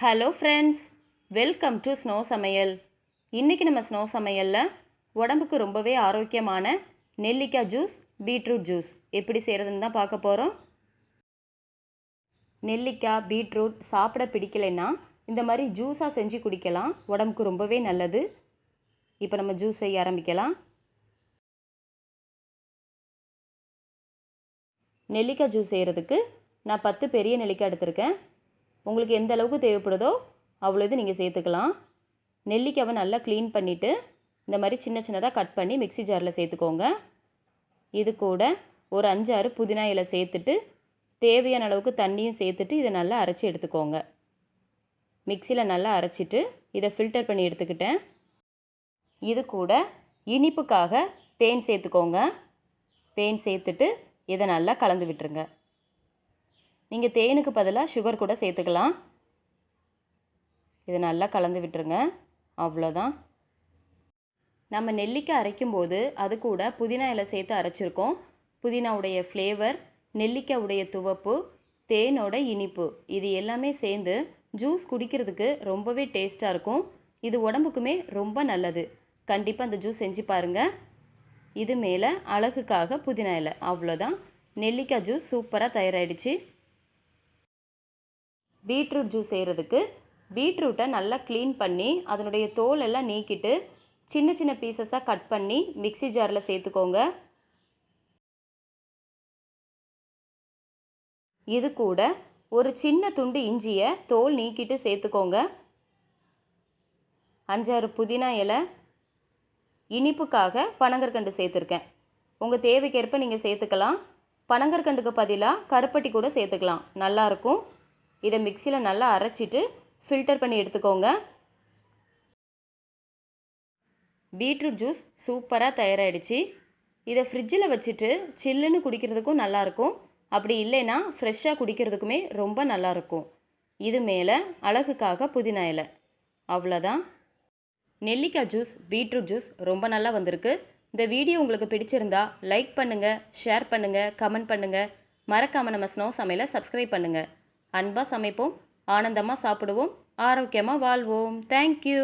Hello friends, welcome to snow சமையல். இன்றைக்கி நம்ம ஸ்னோ சமையலில் உடம்புக்கு ரொம்பவே ஆரோக்கியமான நெல்லிக்காய் ஜூஸ், பீட்ரூட் ஜூஸ் எப்படி செய்கிறதுன்னு தான் பார்க்க போகிறோம். நெல்லிக்காய், பீட்ரூட் சாப்பிட பிடிக்கலைன்னா இந்த மாதிரி ஜூஸாக செஞ்சு குடிக்கலாம். உடம்புக்கு ரொம்பவே நல்லது. இப்போ நம்ம ஜூஸ் செய்ய ஆரம்பிக்கலாம். நெல்லிக்காய் ஜூஸ் செய்கிறதுக்கு நான் 10 பெரிய நெல்லிக்காய் எடுத்திருக்கேன். உங்களுக்கு எந்த அளவுக்கு தேவைப்படுதோ அவ்வளோ இது நீங்கள் சேர்த்துக்கலாம். நெல்லிக்காவை நல்லா க்ளீன் பண்ணிவிட்டு இந்த மாதிரி சின்ன சின்னதாக கட் பண்ணி மிக்ஸி ஜாரில் சேர்த்துக்கோங்க. இது கூட ஒரு 5-6 புதினா இலை சேர்த்துட்டு தேவையான அளவுக்கு தண்ணியும் சேர்த்துட்டு இதை நல்லா அரைச்சி எடுத்துக்கோங்க. மிக்சியில் நல்லா அரைச்சிட்டு இதை ஃபில்டர் பண்ணி எடுத்துக்கிட்டேன். இது கூட இனிப்புக்காக தேன் சேர்த்துக்கோங்க. தேன் சேர்த்துட்டு இதை நல்லா கலந்து விட்டுருங்க. நீங்கள் தேனுக்கு பதிலாக சுகர் கூட சேர்த்துக்கலாம். இதை நல்லா கலந்து விட்டுருங்க. அவ்வளோதான். நம்ம நெல்லிக்காய் அரைக்கும்போது அது கூட புதினா இலை சேர்த்து அரைச்சிருக்கோம். புதினாவுடைய ஃப்ளேவர், நெல்லிக்காவுடைய துவப்பு, தேனோட இனிப்பு, இது எல்லாமே சேர்ந்து ஜூஸ் குடிக்கிறதுக்கு ரொம்பவே டேஸ்ட்டாக இருக்கும். இது உடம்புக்குமே ரொம்ப நல்லது. கண்டிப்பாக அந்த ஜூஸ் செஞ்சு பாருங்கள். இது மேலே அழகுக்காக புதினா இலை. அவ்வளோதான். நெல்லிக்காய் ஜூஸ் சூப்பராக தயாராகிடுச்சு. பீட்ரூட் ஜூஸ் செய்கிறதுக்கு பீட்ரூட்டை நல்லா க்ளீன் பண்ணி அதனுடைய தோல் எல்லாம் நீக்கிட்டு சின்ன சின்ன பீசஸாக கட் பண்ணி மிக்ஸி ஜாரில் சேர்த்துக்கோங்க. இது கூட ஒரு சின்ன துண்டு இஞ்சியை தோல் நீக்கிட்டு சேர்த்துக்கோங்க. 5-6 புதினா இலை, இனிப்புக்காக பனங்கற்கண்டு சேர்த்துருக்கேன். உங்கள் தேவைக்கேற்ப நீங்கள் சேர்த்துக்கலாம். பனங்கற்கண்டுக்கு பதிலாக கருப்பட்டி கூட சேர்த்துக்கலாம், நல்லாயிருக்கும். இதை மிக்சியில் நல்லா அரைச்சிட்டு ஃபில்டர் பண்ணி எடுத்துக்கோங்க. பீட்ரூட் ஜூஸ் சூப்பராக தயாராகிடுச்சு. இதை ஃப்ரிட்ஜில் வச்சுட்டு சில்லுன்னு குடிக்கிறதுக்கும் நல்லாயிருக்கும். அப்படி இல்லைன்னா ஃப்ரெஷ்ஷாக குடிக்கிறதுக்குமே ரொம்ப நல்லாயிருக்கும். இது மேலே அழகுக்காக புதினா இலை. அவ்வளோதான். நெல்லிக்காய் ஜூஸ், பீட்ரூட் ஜூஸ் ரொம்ப நல்லா வந்திருக்கு. இந்த வீடியோ உங்களுக்கு பிடிச்சிருந்தா லைக் பண்ணுங்கள், ஷேர் பண்ணுங்கள், கமெண்ட் பண்ணுங்கள். மறக்காமல் நம்ம ஸ்னோ சமையலை சப்ஸ்கிரைப் பண்ணுங்கள். அன்பாக சமைப்போம், ஆனந்தமாக சாப்பிடுவோம், ஆரோக்கியமாக வாழ்வோம். தேங்க்யூ.